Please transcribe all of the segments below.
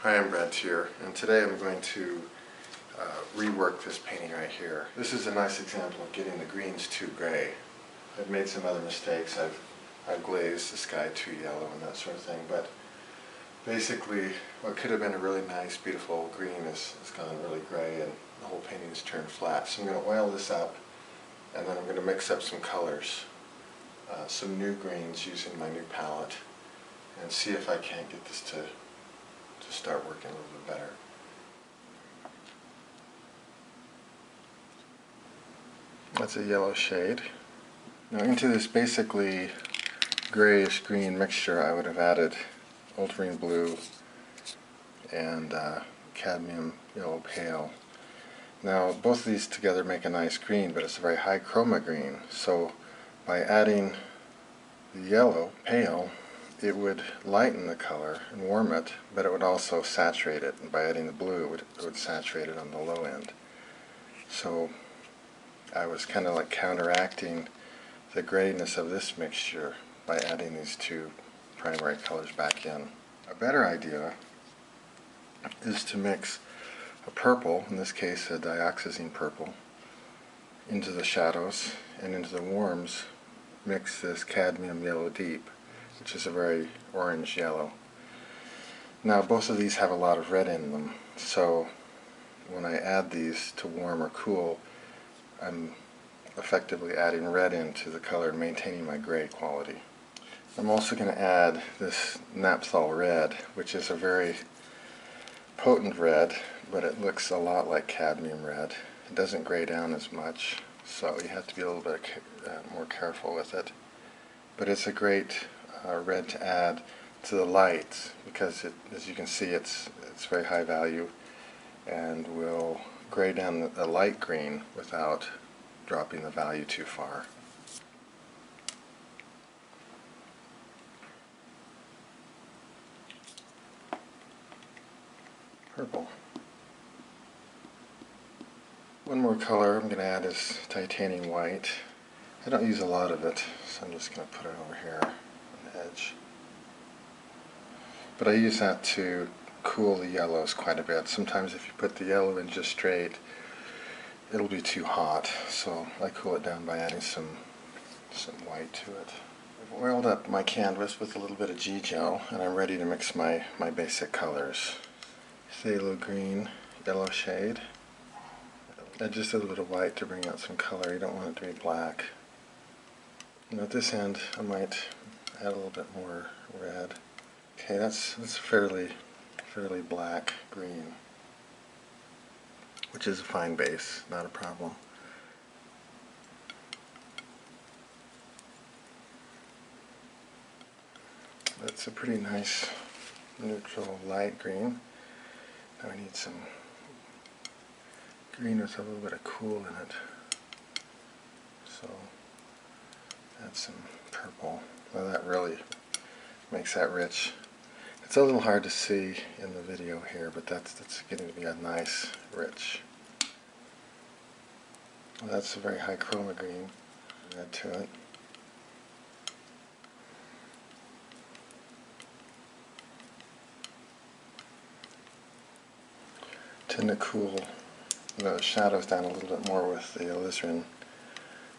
Hi, I'm Brad Teare, and today I'm going to rework this painting right here. This is a nice example of getting the greens too gray. I've made some other mistakes. I've glazed the sky too yellow and that sort of thing, but basically what could have been a really nice, beautiful green has gone really gray and the whole painting has turned flat. So I'm going to oil this up, and then I'm going to mix up some colors, some new greens using my new palette, and see if I can't get this to start working a little bit better. That's a yellow shade. Now into this basically grayish green mixture I would have added ultramarine blue and cadmium yellow pale. Now both of these together make a nice green, but it's a very high chroma green, so by adding the yellow pale it would lighten the color and warm it, but it would also saturate it, and by adding the blue it would saturate it on the low end. So I was kind of like counteracting the grayness of this mixture by adding these two primary colors back in. A better idea is to mix a purple, in this case a dioxazine purple, into the shadows, and into the warms mix this cadmium yellow deep, which is a very orange yellow. Now both of these have a lot of red in them, so when I add these to warm or cool, I'm effectively adding red into the color and maintaining my gray quality. I'm also going to add this naphthol red, which is a very potent red, but it looks a lot like cadmium red. It doesn't gray down as much, so you have to be a little bit more careful with it. But it's a great red to add to the lights because, as you can see, it's very high value and will gray down the light green without dropping the value too far. Purple. One more color I'm going to add is titanium white. I don't use a lot of it, so I'm just going to put it over here on the edge. But I use that to cool the yellows quite a bit. Sometimes if you put the yellow in just straight, it'll be too hot, so I cool it down by adding some white to it. I've oiled up my canvas with a little bit of G-gel, and I'm ready to mix my basic colors. Phthalo green, yellow shade. I just did a little white to bring out some color. You don't want it to be black. And at this end, I might add a little bit more red. Okay, that's fairly black green, which is a fine base, not a problem. That's a pretty nice neutral light green. Now I need some green with a little bit of cool in it. So add some purple. Now that really makes that rich. It's a little hard to see in the video here, but that's getting to be a nice, rich. Well, that's a very high chroma green. Add to it. Tend to cool the shadows down a little bit more with the alizarin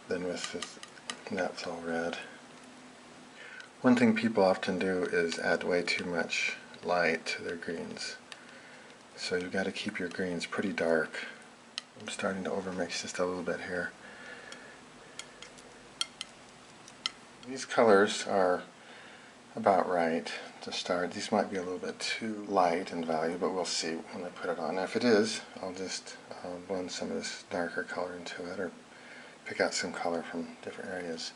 than with the naphthol red. One thing people often do is add way too much light to their greens. So you've got to keep your greens pretty dark. I'm starting to overmix just a little bit here. These colors are about right to start. These might be a little bit too light in value, but we'll see when I put it on. Now if it is, I'll just blend some of this darker color into it, or pick out some color from different areas.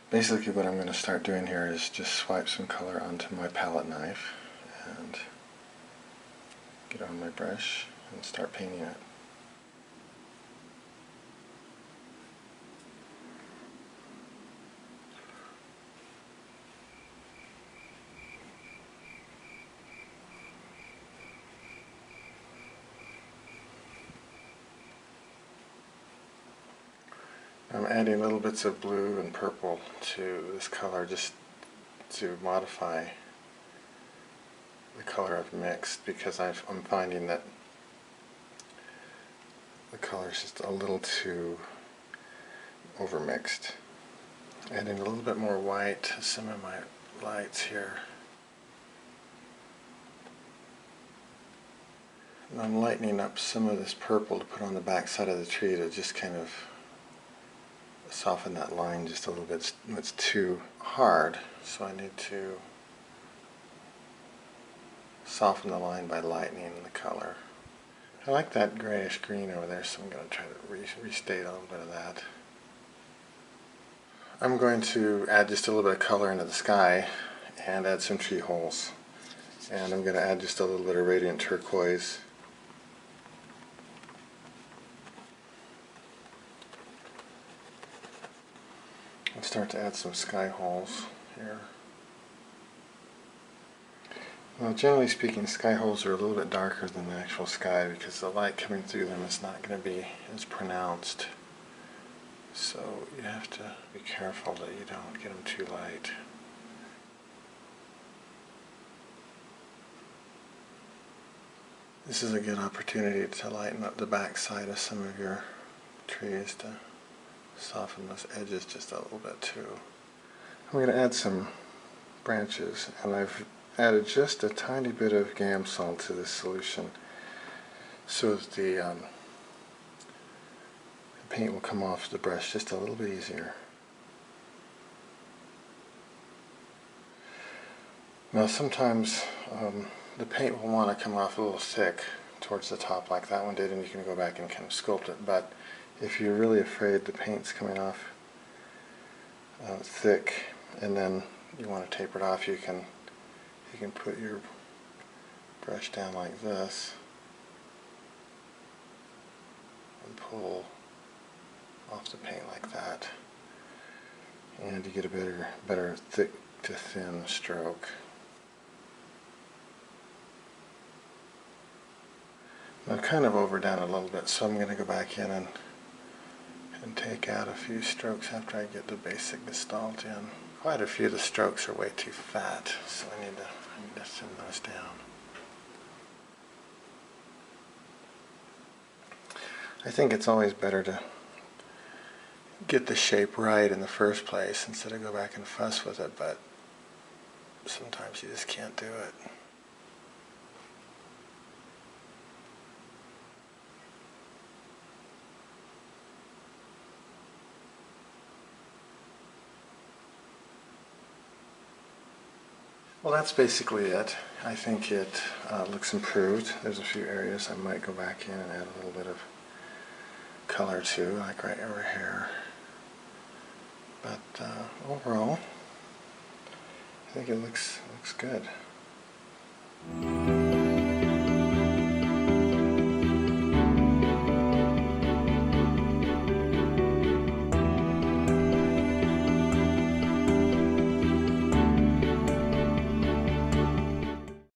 Basically what I'm going to start doing here is just swipe some color onto my palette knife and get on my brush and start painting it. I'm adding little bits of blue and purple to this color just to modify the color I've mixed, because I'm finding that the color is just a little too overmixed. Adding a little bit more white to some of my lights here. And I'm lightening up some of this purple to put on the back side of the tree to just kind of soften that line just a little bit. It's too hard, so I need to soften the line by lightening the color. I like that grayish green over there, so I'm going to try to restate a little bit of that. I'm going to add just a little bit of color into the sky and add some tree holes. And I'm going to add just a little bit of radiant turquoise. And start to add some sky holes here. Well, generally speaking, sky holes are a little bit darker than the actual sky because the light coming through them is not going to be as pronounced. So you have to be careful that you don't get them too light. This is a good opportunity to lighten up the back side of some of your trees to soften those edges just a little bit too. I'm going to add some branches, and I've added just a tiny bit of Gamsol to this solution so that the paint will come off the brush just a little bit easier. Now sometimes the paint will want to come off a little thick towards the top like that one did, and you can go back and kind of sculpt it, but if you're really afraid the paint's coming off thick and then you want to taper it off, you can put your brush down like this and pull off the paint like that, and you get a better thick to thin stroke. I've kind of overdone it a little bit, so I'm going to go back in and take out a few strokes after I get the basic gestalt in. Quite a few of the strokes are way too fat, so I need to thin those down. I think it's always better to get the shape right in the first place instead of go back and fuss with it, but sometimes you just can't do it. Well, that's basically it. I think it looks improved. There's a few areas I might go back in and add a little bit of color to, like right over here. But overall, I think it looks good.